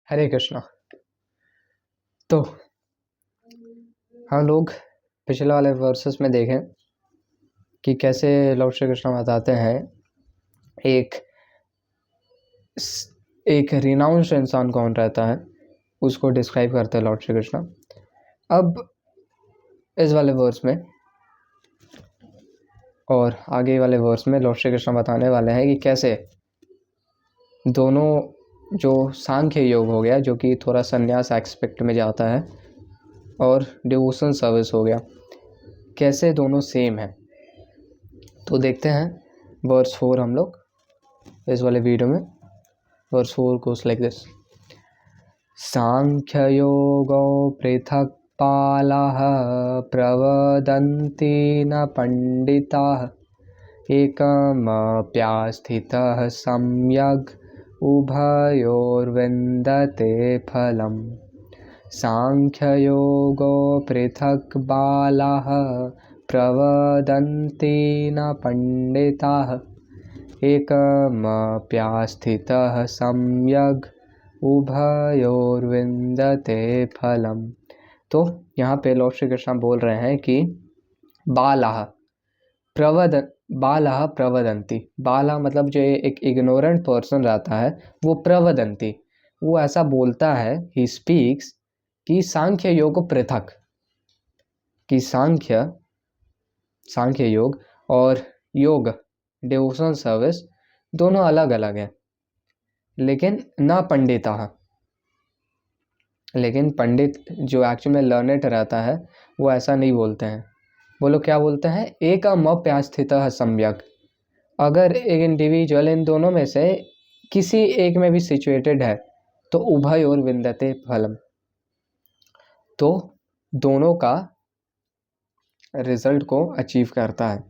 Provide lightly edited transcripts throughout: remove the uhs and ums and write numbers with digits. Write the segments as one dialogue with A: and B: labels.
A: हरे कृष्णा। तो हम लोग पिछले वाले वर्सेस में देखें कि कैसे लॉर्ड श्री कृष्ण बताते हैं एक रिनाउंस्ड इंसान कौन रहता है, उसको डिस्क्राइब करते हैं लॉर्ड श्री कृष्ण। अब इस वाले वर्स में और आगे वाले वर्स में लॉर्ड श्री कृष्ण बताने वाले हैं कि कैसे दोनों, जो सांख्य योग हो गया जो कि थोड़ा संन्यास एक्सपेक्ट में जाता है, और डिवोशन सर्विस हो गया, कैसे दोनों सेम है। तो देखते हैं वर्स 4 हम लोग इस वाले वीडियो में। Verse 4 goes like this. सांख्य योगो पृथक पालाः प्रवदन्ति न पंडिताः एकमप्यास्थितः सम्यग् उभयोर्विन्दते फलम्। सांख्ययोगो पृथक् बालाः प्रवदन्ति न पंडिताः एकमप्यास्थितः सम्यग् उभयोर्विन्दते फलम्। तो यहाँ पे लॉर्ड श्री कृष्ण बोल रहे हैं कि बालाः प्रवदन्ति। बाला मतलब जो एक इग्नोरेंट पर्सन रहता है वो प्रवदन्ति, वो ऐसा बोलता है, ही स्पीक्स कि सांख्य योग पृथक, कि सांख्य योग और योग डिवोशन सर्विस दोनों अलग अलग है, लेकिन न पंडिता, लेकिन पंडित जो एक्चुअल में लर्नेड रहता है वो ऐसा नहीं बोलते हैं। वो लोग क्या बोलते हैं, एकमप्यास्थितः सम्यक्। अगर एक इंडिविजुअल इन दोनों में से किसी एक में भी सिचुएटेड है तो उभयोर विन्दते फलम, तो दोनों का रिजल्ट को अचीव करता है।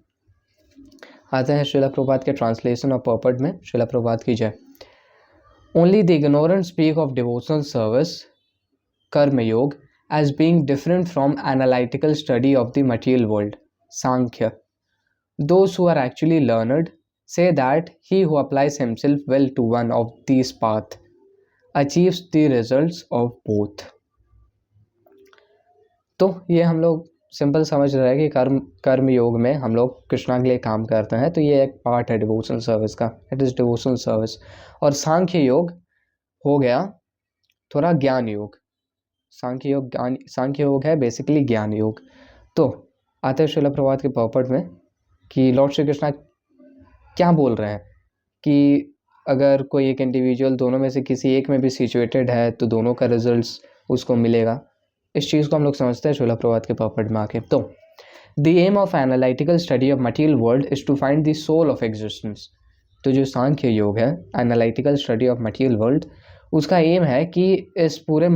A: आते हैं श्रीला प्रभुपाद के ट्रांसलेशन और पर्पट में। श्रीला प्रभुपाद की जय। Only the ignorant speak of devotional service कर्म योग as being different from analytical study of the material world, Sankhya. Those who are actually learned say that he who applies himself well to one of these paths achieves the results of both. तो ये हम लोग simple समझ रहे हैं कि कर्म योग में हम लोग कृष्णा के लिए काम करते हैं, तो ये एक पार्ट है डिवोशनल सर्विस का, इट इज़ डिवोशनल सर्विस। और सांख्य योग हो गया थोड़ा ज्ञान योग। सांख्य योग है बेसिकली ज्ञान योग। तो आते हैं श्रीला प्रभुपाद के पर्पट में कि लॉर्ड श्री कृष्ण क्या बोल रहे हैं कि अगर कोई एक इंडिविजुअल दोनों में से किसी एक में भी सिचुएटेड है तो दोनों का रिजल्ट्स उसको मिलेगा। इस चीज़ को हम लोग समझते हैं श्रीला प्रभुपाद के पर्पट में आके। तो the aim of analytical study of material world is to find the soul of existence. तो जो सांख्य योग है, analytical study of material world, उसका एम है कि इस पूरे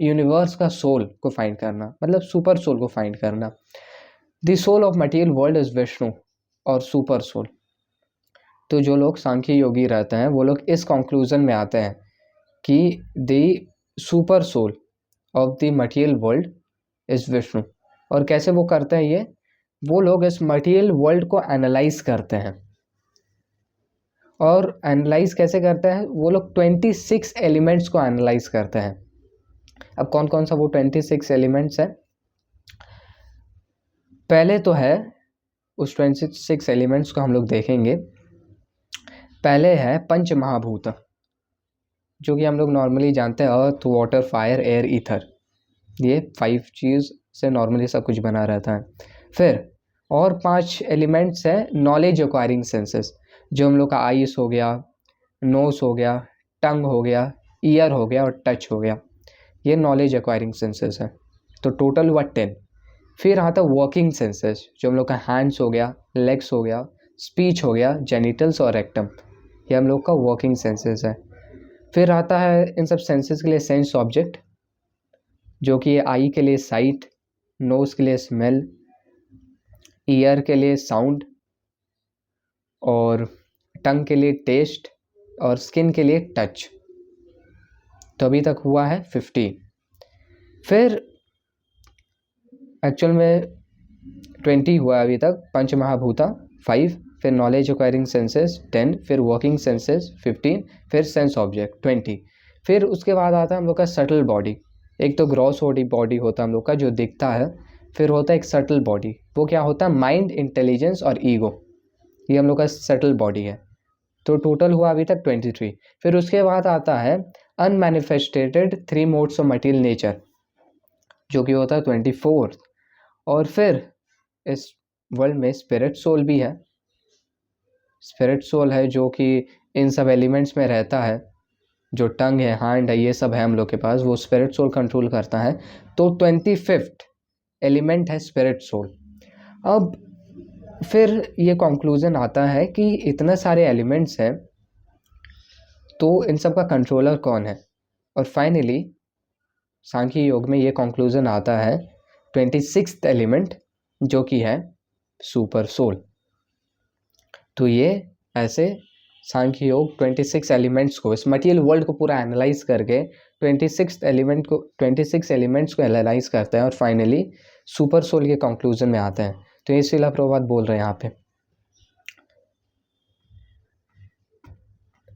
A: यूनिवर्स का सोल को फाइंड करना, मतलब सुपर सोल को फाइंड करना। The soul of material world is Vishnu और सुपर सोल। तो जो लोग सांख्य योगी रहते हैं वो लोग इस कंक्लूजन में आते हैं कि the super soul of the material world is Vishnu. और कैसे वो करते हैं ये, वो लोग इस मटीरियल वर्ल्ड को एनालाइज करते हैं। और एनालाइज कैसे करते हैं, वो लोग 26 एलिमेंट्स को एनालाइज करते हैं। अब कौन कौन सा वो 26 एलिमेंट्स है, पहले तो है उस 26 एलिमेंट्स को हम लोग देखेंगे। पहले है पंच महाभूत, जो कि हम लोग नॉर्मली जानते हैं, earth water fire air ether, ये 5 चीज़ से नॉर्मली सब कुछ बना रहता है। फिर और 5 एलिमेंट्स है नॉलेज एक्वायरिंग सेंसेस, जो हम लोग का आईज हो गया, नोज हो गया, टंग हो गया, ईयर हो गया और टच हो गया, ये नॉलेज एक्वायरिंग सेंसेस है। तो टोटल हुआ 10। फिर आता है वर्किंग सेंसेस, जो हम लोग का हैंड्स हो गया, लेग्स हो गया, स्पीच हो गया, जेनिटल्स और रेक्टम, ये हम लोग का वर्किंग सेंसेस है। फिर आता है इन सब सेंसेस के लिए सेंस ऑब्जेक्ट, जो कि आई के लिए साइट, नोज के लिए स्मेल, ईयर के लिए साउंड और टंग के लिए टेस्ट और स्किन के लिए टच। तो अभी तक हुआ है 15। फिर एक्चुअल में 20 हुआ अभी तक। पंच महाभूता 5, फिर नॉलेज एक्वायरिंग सेंसेस 10, फिर वर्किंग सेंसेस 15, फिर सेंस ऑब्जेक्ट 20। फिर उसके बाद आता है हम लोग का सटल बॉडी। एक तो ग्रॉस बॉडी होता है हम लोग का जो दिखता है, फिर होता है एक सटल बॉडी, वो क्या होता है, माइंड, इंटेलिजेंस और ईगो, ये हम लोग का सटल बॉडी है। तो टोटल हुआ अभी तक 23। फिर उसके बाद आता है अनमैनिफेस्टेटेड 3 मोड्स ऑफ मटीरियल नेचर, जो कि होता है 24। और फिर इस वर्ल्ड में स्पिरिट सोल भी है। स्पिरिट सोल है जो कि इन सब एलिमेंट्स में रहता है, जो टंग है, हैंड है, ये सब है हम लोग के पास, वो स्पिरिट सोल कंट्रोल करता है। तो 25th एलिमेंट है स्पिरिट सोल। अब फिर ये कंक्लूजन आता है कि इतने सारे एलिमेंट्स हैं, तो इन सब का कंट्रोलर कौन है। और फाइनली सांख्य योग में ये कंक्लूजन आता है 26th एलिमेंट, जो कि है सुपर सोल। तो ये ऐसे सांख्य योग 26 एलिमेंट्स को, इस मटेरियल वर्ल्ड को पूरा एनालाइज करके 26 एलिमेंट्स को एनालाइज करता है और फाइनली सुपर सोल के कंक्लूजन में आता है। तो ये श्रीला प्रभुपाद बोल रहे हैं यहाँ पे,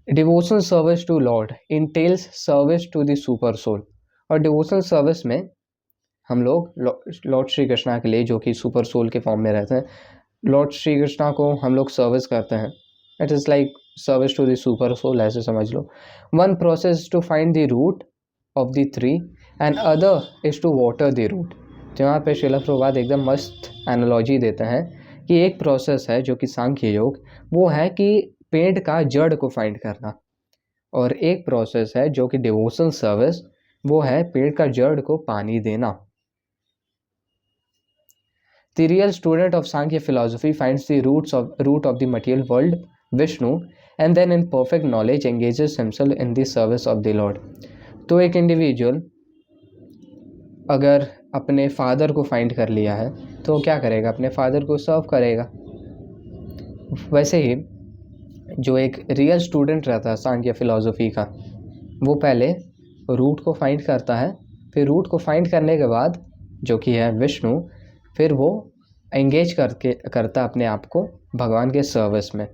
A: devotional service to lord entails service to the super soul. और डिवोशनल सर्विस में हम लोग लॉर्ड श्री कृष्णा के लिए, जो कि सुपर सोल के फॉर्म में रहते हैं, लॉर्ड श्री कृष्णा को हम लोग सर्विस करते हैं। It is like service to the super soul, ऐसे समझ लो। One process to find the root of the tree and other is to water the root. तो यहाँ पे श्रीला प्रभुपाद एकदम मस्त एनालॉजी देते हैं कि एक प्रोसेस है जो कि सांख्य योग, वो है कि पेड़ का जड़ को फाइंड करना, और एक प्रोसेस है जो कि डिवोशनल सर्विस, वो है पेड़ का जड़ को पानी देना। The real student of Sankhya philosophy finds the root of the material world, Vishnu, and then in perfect knowledge engages himself in the service of the Lord. तो एक इंडिविजुअल अगर अपने फादर को फाइंड कर लिया है तो क्या करेगा, अपने फादर को सर्व करेगा। वैसे ही जो एक रियल स्टूडेंट रहता है सांख्य फिलॉसफी का, वो पहले रूट को फाइंड करता है, फिर रूट को फाइंड करने के बाद जो कि है विष्णु, फिर वो एंगेज करता अपने आप को भगवान के सर्विस में।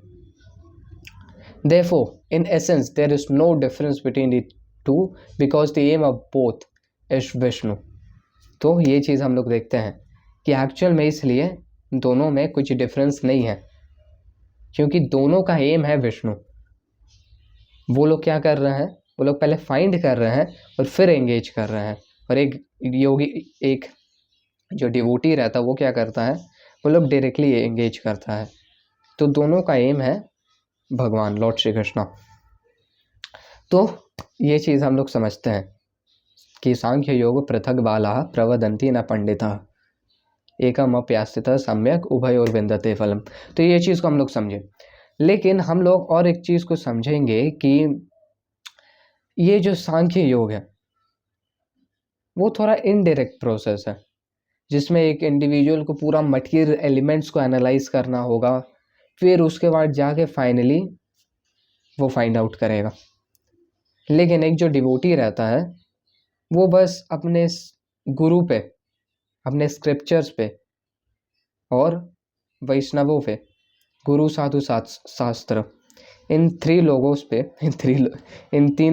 A: Therefore, in essence, there is no difference between the two because the aim of both is Vishnu. तो ये चीज़ हम लोग देखते हैं कि एक्चुअल में इसलिए दोनों में कुछ डिफरेंस नहीं है, क्योंकि दोनों का एम है विष्णु। वो लोग क्या कर रहे हैं, वो लोग पहले फाइंड कर रहे हैं और फिर एंगेज कर रहे हैं। और एक योगी, एक जो डिवोटी रहता है, वो क्या करता है, वो लोग डायरेक्टली एंगेज करता है। तो दोनों का एम है भगवान लॉर्ड श्री कृष्णा। तो ये चीज़ हम लोग समझते हैं कि सांख्य योग पृथक बाला प्रवदंती न पंडिता एकम अप्यास्थित सम्यक उभयोर विंदते फलम। तो ये चीज़ को हम लोग समझे, लेकिन हम लोग और एक चीज़ को समझेंगे कि ये जो सांख्य योग है वो थोड़ा इनडायरेक्ट प्रोसेस है, जिसमें एक इंडिविजुअल को पूरा मटेरियल एलिमेंट्स को एनालाइज करना होगा, फिर उसके बाद जाके फाइनली वो फाइंड आउट करेगा। लेकिन एक जो डिवोटी रहता है वो बस अपने गुरु पे, अपने स्क्रिप्चर्स पे और वैष्णवों पे, गुरु साधु शास्त्र, इन तीन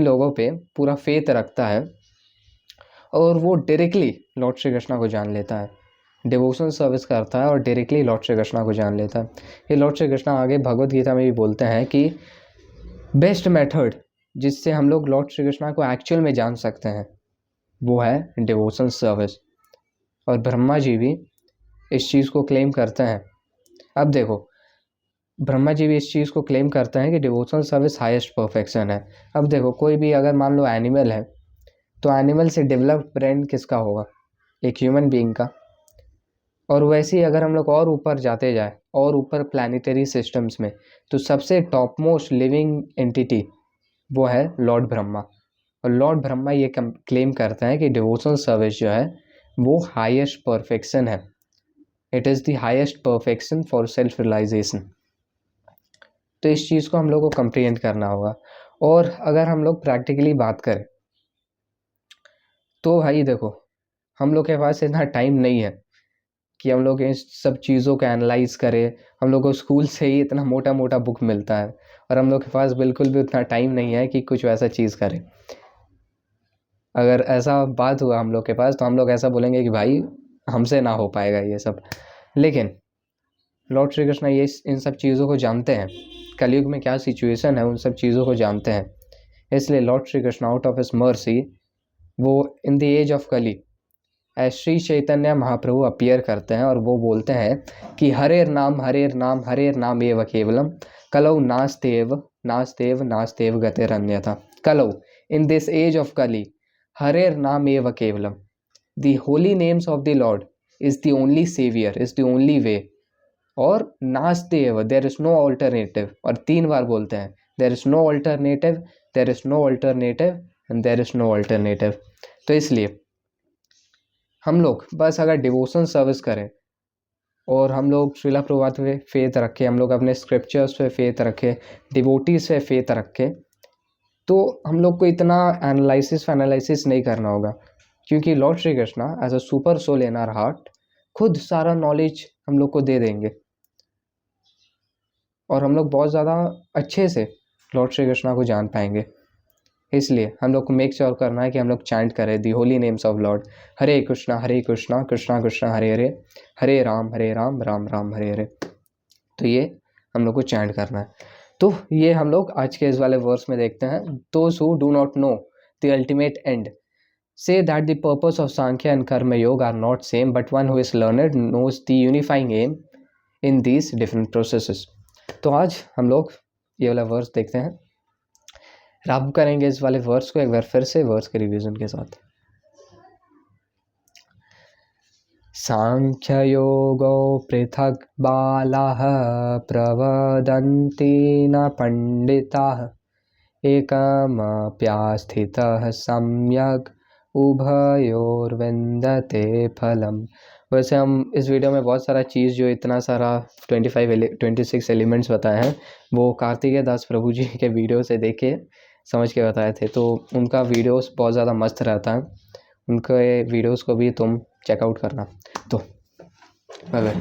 A: लोगों पे पूरा फेथ रखता है और वो डायरेक्टली लॉर्ड श्री कृष्णा को जान लेता है। डिवोशनल सर्विस करता है और डायरेक्टली लॉर्ड श्री कृष्णा को जान लेता है। ये लॉर्ड श्री कृष्णा आगे भगवद गीता में भी बोलते हैं कि बेस्ट मेथड जिससे हम लोग लॉर्ड श्री कृष्णा को एक्चुअल में जान सकते हैं वो है डिवोशनल सर्विस। और ब्रह्मा जी भी इस चीज़ को क्लेम करते हैं। अब देखो, ब्रह्मा जी भी इस चीज़ को क्लेम करते हैं कि डिवोशनल सर्विस हाईएस्ट परफेक्शन है। अब देखो, कोई भी अगर मान लो एनिमल है, तो एनिमल से डेवलप्ड ब्रेन किसका होगा, एक ह्यूमन बीइंग का। और वैसे ही अगर हम लोग और ऊपर जाते जाए और ऊपर प्लानिटरी सिस्टम्स में, तो सबसे टॉप मोस्ट लिविंग एंटिटी वो है लॉर्ड ब्रह्मा। और लॉर्ड ब्रह्मा ये क्लेम करते हैं कि डिवोशनल सर्विस जो है वो हाईएस्ट परफेक्शन है। It is the highest perfection for self realisation. तो इस चीज़ को हम लोग को कंप्रीहेंड करना होगा। और अगर हम लोग प्रैक्टिकली बात करें तो भाई देखो, हम लोग के पास इतना टाइम नहीं है कि हम लोग इन सब चीज़ों को एनालाइज करें। हम लोग को स्कूल से ही इतना मोटा मोटा बुक मिलता है और हम लोग के पास बिल्कुल भी उतना टाइम नहीं है कि कुछ वैसा चीज़ करें। अगर ऐसा बात हुआ हम लोग के पास तो हम लोग ऐसा बोलेंगे कि भाई हमसे ना हो पाएगा ये सब। लेकिन लॉर्ड श्री कृष्ण ये इन सब चीज़ों को जानते हैं, कलयुग में क्या सिचुएशन है उन सब चीज़ों को जानते हैं। इसलिए Lord Shri Krishna out of his mercy वो इन द एज ऑफ कली एज श्री चैतन्य महाप्रभु अपीयर करते हैं और वो बोलते हैं कि हरेर नाम एव केवलम कलौ नास्तेव नास्तेव नास्तेव गतिरन्यथा। कलौ इन दिस एज ऑफ कली हरेर नाम एव केवलम, the holy names of the Lord is the only saviour, is the only way. और नास्तेव देयर इज नो ऑल्टरनेटिव, और 3 बार बोलते हैं there is no alternative, there is no alternative and there is no alternative. तो इसलिए हम लोग बस अगर डिवोशन सर्विस करें और हम लोग श्रीला प्रभुपाद पे फेथ रखें, हम लोग अपने स्क्रिप्चर्स पे फेथ रखें, डिवोटीज पे फेथ रखें, तो हम लोग को इतना एनालिसिस नहीं करना होगा, क्योंकि lord Shri Krishna as a super soul in our heart खुद सारा नॉलेज हम लोग को दे देंगे और हम लोग बहुत ज़्यादा अच्छे से लॉर्ड श्री कृष्णा को जान पाएंगे। इसलिए हम लोग को मेक श्योर करना है कि हम लोग चैंट करें दी होली नेम्स ऑफ लॉर्ड, हरे कृष्णा कृष्णा कृष्णा हरे हरे, हरे राम राम राम हरे हरे। तो ये हम लोग को चैंट करना है। तो ये हम लोग आज के इस वाले वर्स में देखते हैं। Those who do not know the ultimate and say that the purpose of Sankhya and Karma Yoga are not same, but one who is learned knows the unifying aim in these different processes. तो आज हम लोग ये वाला verse देखते हैं, रब करेंगे इस वाले वर्स को एक बार फिर से वर्स के रिवीजन के साथ। सांख्य योगो पृथक बालाः प्रवदन्ति न पंडिताः एकमप्यास्थितः सम्यक् उभयोर्विन्दते फलम। वैसे हम इस वीडियो में बहुत सारा चीज़ जो इतना सारा 26 एलिमेंट्स बताए हैं वो कार्तिकेय दास प्रभु जी के वीडियो से देख के समझ के बताए थे, तो उनका वीडियोस बहुत ज़्यादा मस्त रहता है, उनके वीडियोस को भी तुम चेकआउट करना। तो बाय बाय।